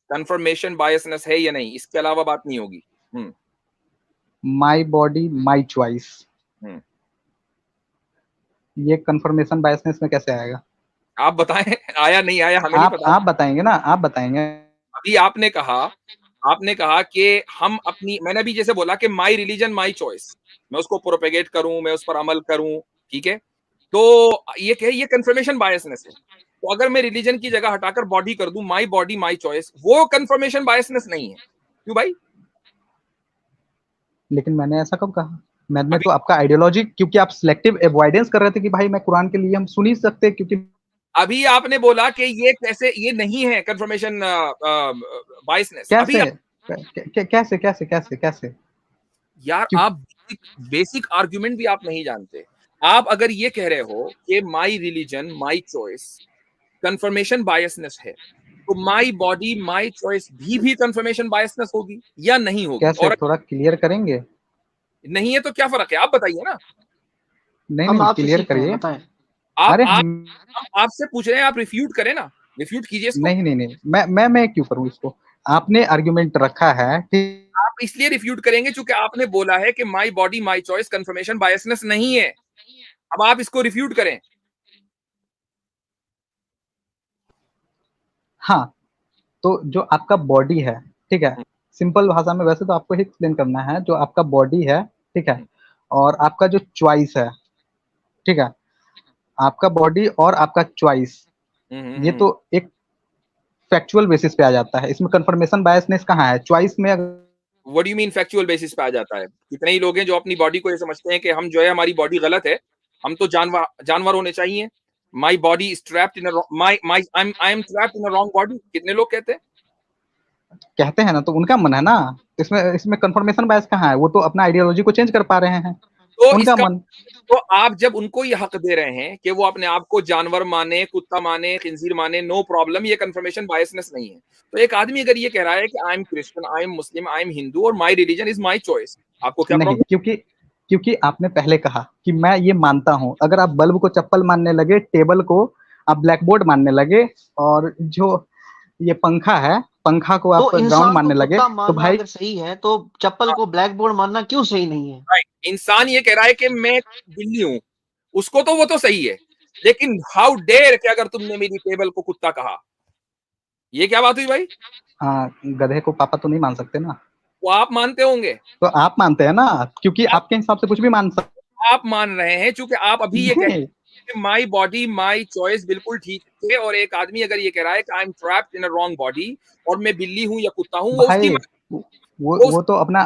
confirmation biasness है या नहीं, इसके अलावा बात नहीं होगी। हम्म। माई बॉडी माई चॉइस, हम्म। ये कंफर्मेशन बायसनेस में कैसे आएगा? आप बताएं। आया नहीं आया हमें नहीं पता। आप बताएंगे ना, आप बताएंगे। अभी आपने कहा कि हम अपनी, मैंने अभी जैसे बोला कि माई रिलीजन माई चॉइस, मैं उसको प्रोपेगेट करूं, मैं उस पर अमल करूं, ठीक है। तो ये कहे ये कंफर्मेशन बायसनेस है। तो अगर मैं रिलीजन की जगह हटाकर बॉडी कर दूं, माई बॉडी माई चॉइस, वो कंफर्मेशन बायसनेस नहीं है, क्यों भाई? लेकिन मैंने ऐसा कब कहा? मैंने अभी तो आपका आइडियोलॉजी, क्योंकि आप सिलेक्टिव अवॉइडेंस कर रहे थे कि भाई मैं कुरान के लिए हम सुन ही सकते, क्योंकि अभी आपने बोला कि ये कैसे, ये नहीं है कंफर्मेशन बायसनेस अभी कैसे कैसे कैसे कैसे कैसे? यार क्यों? आप बेसिक आर्ग्यूमेंट भी आप नहीं जानते। आप अगर ये कह रहे हो कि my religion my choice confirmation biasness है, तो माई बॉडी माई चॉइस भी कंफर्मेशन बायसनेस होगी या नहीं होगी? कैसे, और थोड़ा क्लियर करेंगे? नहीं है तो क्या फर्क है, आप बताइए ना। नहीं हम नहीं, आपसे क्लियर सीख रहे हैं, करिए। बताएं। आप अरे हम आपसे पूछ रहे हैं, आप रिफ्यूट करें ना, रिफ्यूट कीजिए इसको। नहीं नहीं नहीं, मैं क्यों करूं इसको? आपने आर्गुमेंट रखा है, ठीक। आप इसलिए रिफ्यूट करेंगे क्योंकि आपने बोला है कि my body my choice confirmation biasness नहीं है। अब आप इसको रिफ्यूट करें। हाँ, तो जो आपका बॉडी है, ठीक है, सिंपल भाषा में वैसे तो आपको ही एक्सप्लेन करना है, जो आपका बॉडी है, ठीक है, और आपका जो चॉइस है, ठीक है, आपका बॉडी और आपका चॉइस, ये तो एक फैक्चुअल बेसिस पे आ जाता है, इसमें कंफर्मेशन बायसनेस कहाँ है चॉइस में? What do you mean factual basis पे आ जाता है? कितने ही लोग हैं जो अपनी बॉडी को ये समझते हैं कि हम जो है हमारी बॉडी गलत है, हम तो जानवर जानवर होने चाहिए। My body is trapped in I am trapped in a wrong body, कितने लोग कहते हैं? कहते हैं ना, तो उनका मन है ना, इसमें इसमें कंफर्मेशन बायस कहाँ है? वो तो अपना आइडियोलॉजी को चेंज कर पा रहे हैं, तो उनका इसका मन। तो आप जब उनको ये हक दे रहे हैं कि वो अपने आप को जानवर माने, कुत्ता माने, खिंजीर माने, नो प्रॉब्लम, ये कंफर्मेशन बायसनेस नहीं है। तो एक आदमी अगर ये कह रहा है कि I am Christian, I am Muslim, I am Hindu और my religion is my choice, आपको क्या नहीं, प्रॉब्लम? क्योंकि आपने पहले कहा कि मैं ये मानता हूं, अगर आप बल्ब को चप्पल मानने लगे, टेबल को आप ब्लैक बोर्ड मानने लगे, और जो ये पंखा है, पंखा को आप तो ग्राउंड इंसान को मानने लगे, कुत्ता तो मानना भाई अगर सही है तो चप्पल को ब्लैक बोर्ड मानना क्यों सही नहीं है? इंसान ये कह रहा है कि मैं बिल्ली हूं, उसको तो वो तो सही है, लेकिन हाउ डेयर कि अगर तुमने मेरी टेबल को कुत्ता कहा, ये क्या बात हुई भाई? गधे को पापा तो नहीं मान सकते ना। वो आप मानते होंगे, तो आप मानते हैं ना, क्योंकि आप, आपके हिसाब से कुछ भी मान सकते आप मान रहे हैं क्योंकि आप अभी ये कह रहे हैं। हैं कि माई बॉडी माई चॉइस, बिल्कुल ठीक है। और एक आदमी अगर ये कह रहा है कि I M trapped in a wrong body और मैं बिल्ली हूं या कुत्ता हूं, वो उसकी भाई मर्जी, वो वो तो अपना,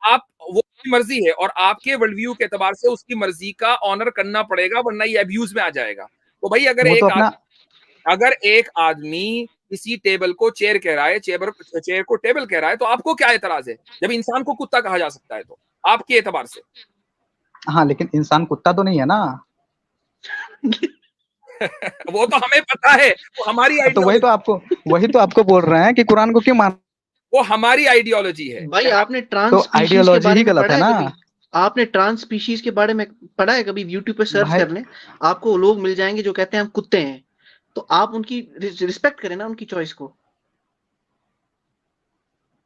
आप, वो उसकी मर्जी है और आपके वर्ल्ड व्यू के एतबार से उसकी मर्जी का ऑनर करना पड़ेगा, वरना ये अब्यूज में आ जाएगा। तो भाई वो तो अपना, अगर एक आदमी किसी टेबल को चेयर कह रहा है, चेयर को टेबल कह रहा है, तो आपको क्या एतराज है? जब इंसान को कुत्ता कहा जा सकता है तो आपके एतबार से। हाँ, लेकिन इंसान कुत्ता तो नहीं है ना। वो तो हमें पता है, वो हमारी तो आइडियोलॉजी, वही तो आपको बोल रहे हैं कि कुरान को क्यों मान। वो हमारी आइडियोलॉजी है। भाई आपने ट्रांस तो स्पीशीज के आइडियोलॉजी बारे ही में गलत पढ़ा है है ना कभी? आपने ट्रांस स्पीशीज के बारे में पढ़ा है कभी? यूट्यूब पे सर्च भाई। कर लें, आपको लोग मिल जाएंगे जो कहते हैं हम कुत्ते हैं। तो आप उनकी रिस्पेक्ट करें ना, उनकी चॉइस को।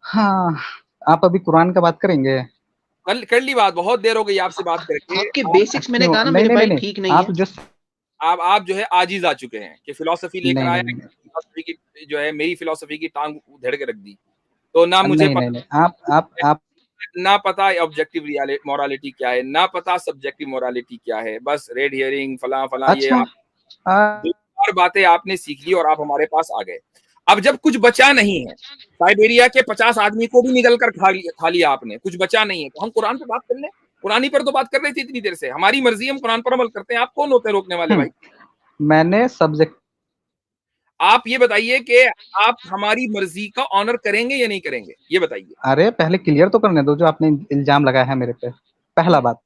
हाँ, आप अभी कुरान का बात करेंगे? कल कर ली बात, बहुत देर हो गई आपसे बात करके। आपके आप बेसिक्स मैंने क्यों? कहा ना नहीं मेरे नहीं नहीं भाई नहीं, ठीक नहीं आप है। जो, आप जो है आजीज आ चुके हैं कि फिलोसफी लेकर नहीं आया, नहीं नहीं फिलोसफी की जो है मेरी फिलोसफी की टांग उधेड़ के रख दी। तो ना मुझे नहीं नहीं नहीं, पता, आप ना पता ऑब्जेक्टिव मोरालिटी क्या है, ना पता सब्जेक्टिव मोरालिटी क्या है, बस रेड हियरिंग फला फला, ये अच्छा। आप दो चार बातें आपने सीख ली और आप हमारे पास आ गए। अब जब कुछ बचा नहीं है, साइबेरिया के 50 आदमी को भी निगल कर खा लिया आपने, कुछ बचा नहीं है, तो हम कुरान पे बात कर लें। कुरानी पर तो बात कर रहे थे इतनी देर से, हमारी मर्जी, हम कुरान पर अमल करते हैं, आप कौन होते हैं रोकने वाले भाई? मैंने सब्जेक्ट, आप ये बताइए कि आप हमारी मर्जी का ऑनर करेंगे या नहीं करेंगे, ये बताइए। अरे पहले क्लियर तो करने दो जो आपने इल्जाम लगाया है मेरे पे। पहला बात,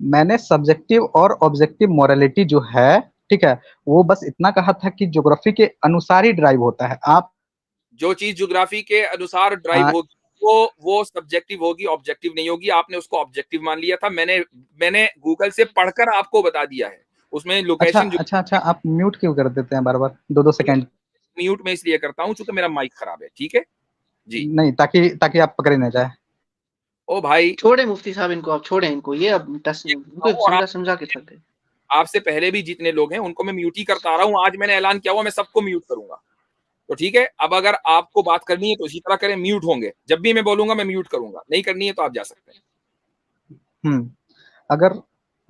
मैंने सब्जेक्टिव और ऑब्जेक्टिव मोरालिटी जो है, ठीक है, वो बस इतना कहा था कि ज्योग्राफी के अनुसार ही ड्राइव होता है। आप जो चीज ज्योग्राफी के अनुसार ड्राइव आ, होगी वो सब्जेक्टिव होगी, ऑब्जेक्टिव नहीं होगी। आपने उसको ऑब्जेक्टिव मान लिया था, मैंने गूगल से पढ़कर आपको बता दिया है, उसमें अच्छा लोकेशन जो। अच्छा अच्छा, आप म्यूट क्यों कर देते हैं बार बार, 2-2 सेकंड? म्यूट में इसलिए करता हूं क्योंकि मेरा माइक खराब है, ठीक है जी। नहीं, ताकि ताकि आप पकड़े ना जाए। ओ भाई, छोड़े मुफ्ती साहब इनको, आप छोड़े इनको, ये अब ये इनको और समझा समझा के थक गए। आपसे पहले भी जितने लोग हैं उनको मैं म्यूट ही करता आ रहा हूं, आज मैंने ऐलान किया हुआ मैं सबको म्यूट करूंगा। तो ठीक है, अब अगर आपको बात करनी है तो इसी तरह करें, म्यूट होंगे, जब भी मैं बोलूंगा मैं म्यूट करूंगा, नहीं करनी है तो आप जा सकते हैं। अगर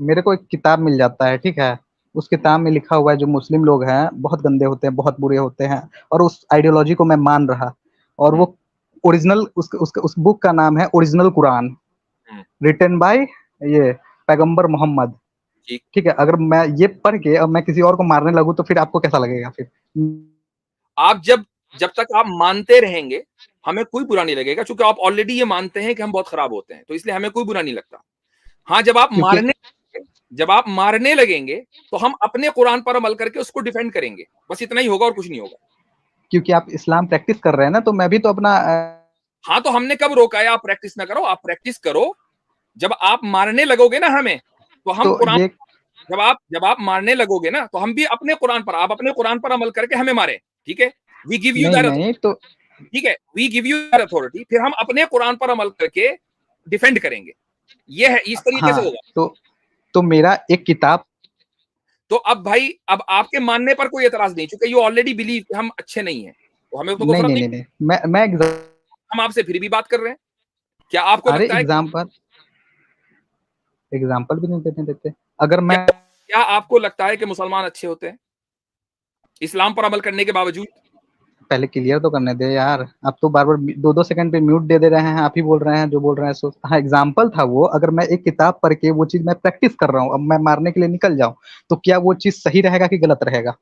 मेरे को एक किताब मिल जाता है, ठीक है, उस किताब में लिखा हुआ है जो मुस्लिम लोग हैं बहुत गंदे होते हैं, बहुत बुरे होते हैं, और उस आइडियोलॉजी को मैं मान रहा, और वो ओरिजिनल, उस बुक का नाम है ओरिजिनल कुरान, रिटन बाय ये पैगंबर मोहम्मद, ठीक, ठीक है, अगर मैं ये पढ़ के अब मैं किसी और को मारने लगूं तो फिर आपको कैसा लगेगा फिर? आप जब तक आप मानते रहेंगे हमें कोई बुरा नहीं लगेगा, क्योंकि आप ऑलरेडी ये मानते हैं कि हम बहुत खराब होते हैं, तो इसलिए हमें कोई बुरा नहीं लगता। हाँ, क्योंकि जब आप मारने लगेंगे तो हम अपने कुरान पर अमल करके उसको डिफेंड करेंगे, बस इतना ही होगा और कुछ नहीं होगा। क्योंकि आप इस्लाम प्रैक्टिस कर रहे हैं ना, तो मैं भी तो अपना हाँ, तो हमने कब रोका है आप प्रैक्टिस ना करो? आप प्रैक्टिस करो, जब आप मारने लगोगे ना हमें, तो हम तो कुरान, ये जब आप मारने लगोगे ना तो हम भी अपने कुरान पर, आप अपने कुरान पर अमल करके हमें मारे, ठीक है? वी गिव यू नहीं दैट, नहीं तो ठीक है, we give you that authority, फिर हम अपने कुरान पर अमल करके डिफेंड करेंगे, ये है, इस तरीके से हाँ, होगा। तो मेरा एक किताब, तो अब भाई, अब आपके मानने पर कोई एतराज नहीं, क्योंकि यू ऑलरेडी बिलीव हम अच्छे नहीं है, तो हमें तो कोई नहीं फर्क नहीं नहीं। नहीं नहीं, मैं हम आपसे फिर भी बात कर रहे हैं, क्या आपको अरे लगता है, एग्जाम्पल भी नहीं देते देते, अगर मैं, क्या आपको लगता है कि मुसलमान अच्छे होते हैं इस्लाम पर अमल करने के बावजूद? पहले क्लियर तो करने दे यार, आप तो बार बार 2-2 सेकंड पे म्यूट दे रहे हैं, आप ही बोल रहे हैं जो बोल रहे हैं। सो हाँ, एग्जाम्पल था वो। अगर मैं एक किताब पढ़ के वो चीज मैं प्रैक्टिस कर रहा हूँ, अब मैं मारने के लिए निकल जाऊं, तो क्या वो चीज सही रहेगा कि गलत रहेगा?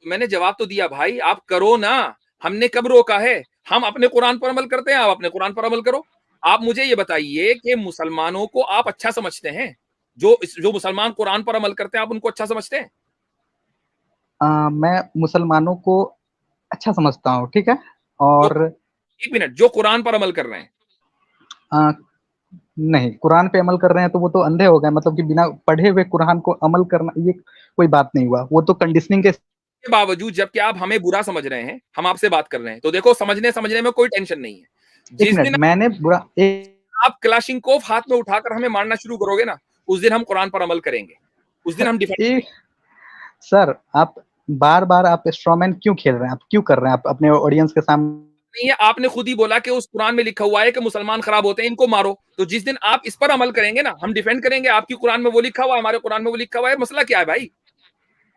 मैंने जवाब तो दिया भाई, आप करो ना। हमने कब रोका है? हम अपने कुरान पर अमल करते हैं, आप अपने कुरान पर अमल करो। आप मुझे ये बताइए कि मुसलमानों को आप अच्छा समझते हैं? जो मुसलमान कुरान पर अमल करते हैं, आप उनको अच्छा समझते हैं? मैं मुसलमानों को अच्छा समझता हूँ, ठीक है। जो और 1 मिनट, जो कुरान पर अमल कर रहे हैं। आ, नहीं, कुरान पे अमल कर रहे हैं तो वो तो अंधे हो गए, मतलब कि बिना पढ़े हुए कुरान को अमल करना, ये कोई बात नहीं हुआ, वो तो कंडीशनिंग के। के बावजूद जबकि आप हमें बुरा समझ रहे हैं, हम आपसे बात कर रहे हैं, तो देखो समझने समझने में कोई टेंशन नहीं है। एक जिस मिनट, दिन मैंने बुरा आप क्लाशिंकोव हाथ में उठाकर हमें मारना शुरू करोगे ना, उस दिन हम कुरान पर अमल करेंगे, उस दिन हम डिफेंड। एक सर, आप बार बार आप स्ट्रॉमैन क्यों खेल रहे हैं, आप क्यों कर रहे हैं, आप अपने ऑडियंस के सामने? नहीं है, आपने खुद ही बोला कि उस कुरान में लिखा हुआ है कि मुसलमान खराब होते हैं, इनको मारो। तो जिस दिन आप इस पर अमल करेंगे ना, हम डिफेंड करेंगे। आपकी कुरान में वो लिखा हुआ है, हमारे कुरान में वो लिखा हुआ है, मसला क्या है भाई?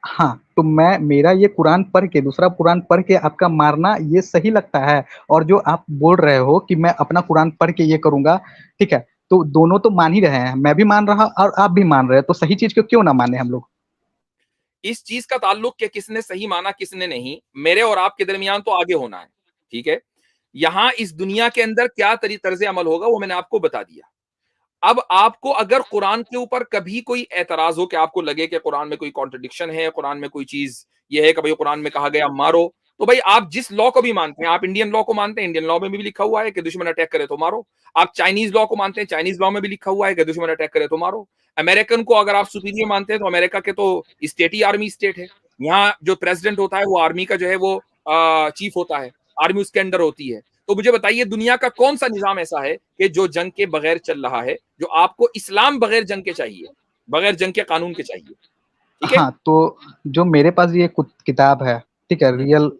हाँ, तो मैं, मेरा ये कुरान पढ़ के, दूसरा कुरान पढ़ के आपका मारना ये सही लगता है? और जो आप बोल रहे हो कि मैं अपना कुरान पढ़ के ये करूंगा, ठीक है, तो दोनों तो मान ही रहे हैं, मैं भी मान रहा और आप भी मान रहे हैं, तो सही चीज को क्यों ना माने हम लोग? इस चीज का ताल्लुक कि किसने सही माना किसने नहीं, मेरे और आपके दरमियान तो आगे होना है। ठीक है, यहां इस दुनिया के अंदर क्या तर्ज अमल होगा वो मैंने आपको बता दिया। अब आपको अगर कुरान के ऊपर कभी कोई एतराज हो कि आपको लगे कि कुरान में कोई कॉन्ट्रडिक्शन है, कुरान में कोई चीज ये है कि भाई कुरान में कहा गया मारो, तो भाई आप जिस लॉ को भी मानते हैं, आप इंडियन लॉ को मानते हैं, इंडियन लॉ में भी लिखा हुआ है कि दुश्मन अटैक करे तो मारो। आप चाइनीज लॉ को मानते हैं, चाइनीज लॉ में भी लिखा हुआ है कि दुश्मन अटैक करे तो मारो। अमेरिकन को अगर आप सुपीरियर मानते हैं, तो अमेरिका के तो स्टेट ही आर्मी स्टेट है। यहाँ जो प्रेसिडेंट होता है वो आर्मी का जो है वो चीफ होता है, आर्मी उसके अंडर होती है। तो मुझे बताइए, दुनिया का कौन सा निजाम ऐसा है कि जो जंग के बगैर चल रहा है? जो आपको इस्लाम बगैर जंग के चाहिए, बगैर जंग के कानून के चाहिए। ठीक है। हाँ, तो जो मेरे पास ये किताब है, ठीक है, हम्म, रियल,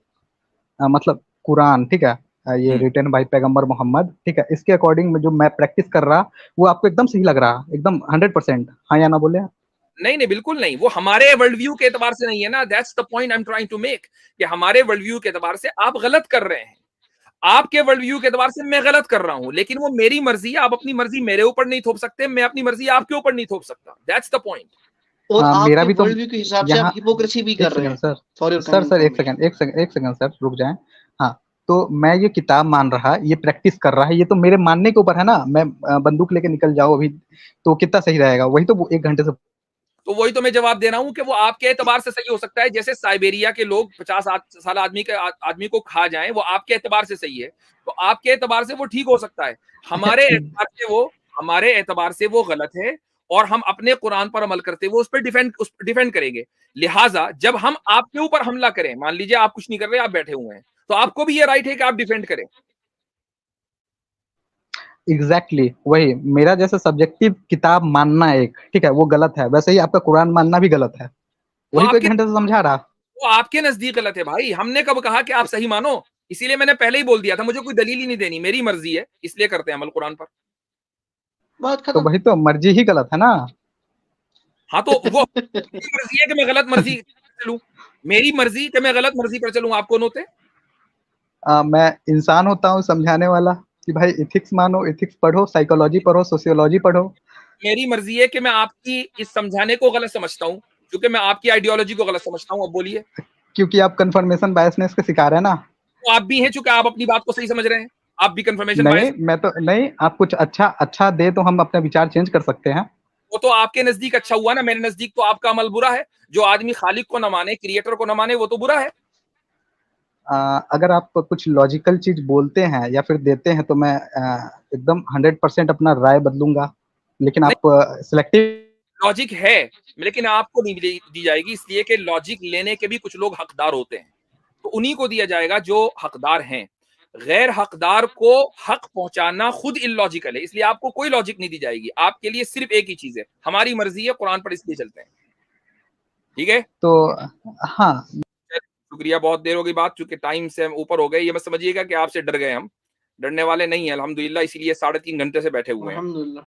मतलब कुरान, ठीक है, ये हम्म। रिटन बाय पैगंबर मोहम्मद, ठीक है, इसके अकॉर्डिंग में जो मैं प्रैक्टिस कर रहा, वो आपको एकदम सही लग रहा, एकदम 100%? हाँ या ना बोले? नहीं नहीं, बिल्कुल नहीं। वो हमारे वर्ल्ड व्यू के एतबार से नहीं है ना। That's the point I am trying to make, कि हमारे वर्ल्ड व्यू के एतबार से आप गलत कर रहे हैं। आपके वर्ल्ड व्यू के एतबार से मैं गलत कर रहा हूं, लेकिन वो मेरी मर्जी है। आप अपनी मर्जी मेरे ऊपर नहीं थोप सकते, मैं अपनी मर्जी आपके ऊपर नहीं थोप सकता। That's the point. और मेरा आपके भी तो वर्ल्ड व्यू के हिसाब से आप यहाँ, हिपोक्रेसी भी एक कर रहे सेकंड हैं। Sir, for your sir kind sir एक इन्फॉर्मेशन। सेकंड, एक सेकंड सर, रुक जाएं। हाँ, तो मैं ये किताब मान रहा, ये प्रैक्टिस कर रहा है, ये तो मेरे मानने के ऊपर है ना। मैं बंदूक लेके निकल जाऊं अभी, तो कितना सही रहेगा? वही तो 1 घंटे से। तो वही तो मैं जवाब दे रहा हूं कि वो आपके एतबार से सही हो सकता है। जैसे साइबेरिया के लोग 50 साल आदमी को खा जाएं, वो आपके एतबार से सही है, तो आपके एतबार से वो ठीक हो सकता है। अच्छा, हमारे एतबार से वो गलत है, और हम अपने कुरान पर अमल करते हुए उस पर डिफेंड करेंगे। लिहाजा जब हम आपके ऊपर हमला करें, मान लीजिए आप कुछ नहीं कर रहे, आप बैठे हुए हैं, तो आपको भी ये राइट है कि आप डिफेंड करें। एग्जैक्टली वही मेरा जैसे सब्जेक्टिव किताब मानना एक, ठीक है, वो गलत है, वैसे ही आपका कुरान मानना भी गलत है। वो वही तो एक आपके घंटे से समझा रहा। वो आपके नजदीक गलत है भाई। हमने कब कहा कि आप सही मानो? इसीलिए मैंने पहले ही बोल दिया था, मुझे कोई दलील ही नहीं देनी, मेरी मर्जी है, इसलिए करते हैं अमल कुरान पर। बात तो खत्म। वही तो, मर्जी ही गलत है ना। हाँ, तो वो मेरी मर्जी है कि मैं गलत मर्जी पर चलूं। मेरी मर्जी कि मैं गलत मर्जी पर चलूं, आप कौन होते हैं? मैं इंसान होता हूँ समझाने वाला, कि भाई इथिक्स मानो, इथिक्स पढ़ो, साइकोलॉजी पढ़ो, सोशियोलॉजी पढ़ो। मेरी मर्जी है कि मैं आपकी इस समझाने को गलत समझता हूं, क्योंकि मैं आपकी आइडियोलॉजी को गलत समझता हूं। अब बोलिए। क्योंकि आप कंफर्मेशन बायसनेस के शिकार है ना। तो आप भी हैं, चूंकि आप अपनी बात को सही समझ रहे हैं, आप भी कंफर्मेशन नहीं, बायस। मैं तो नहीं, आप कुछ अच्छा अच्छा दे तो हम अपने विचार चेंज कर सकते हैं। वो तो आपके नजदीक अच्छा हुआ ना, मेरे नजदीक तो आपका अमल बुरा है। जो आदमी खालिक को न माने, क्रिएटर को न माने, वो तो बुरा है। अगर आप कुछ लॉजिकल चीज बोलते हैं या फिर देते हैं, तो मैं एकदम 100% अपना राय बदलूंगा, लेकिन नहीं, आप सिलेक्टिव। लॉजिक है, लेकिन आपको नहीं दी जाएगी, इसलिए कि लॉजिक लेने के भी कुछ लोग हकदार होते हैं, तो उन्हीं को दिया जाएगा जो हकदार हैं। गैर हकदार को हक पहुंचाना खुद इलॉजिकल है, इसलिए आपको कोई लॉजिक नहीं दी जाएगी। आपके लिए सिर्फ एक ही चीज है, हमारी मर्जी है, कुरान पर इसलिए चलते हैं। ठीक है। तो हाँ, शुक्रिया, बहुत देर हो गई बात, चूंकि टाइम से हम ऊपर हो गए। ये मत समझिएगा कि आपसे डर गए, हम डरने वाले नहीं है अल्हम्दुलिल्लाह, इसीलिए 3.5 घंटे से बैठे हुए हैं। अल्हम्दुलिल्लाह।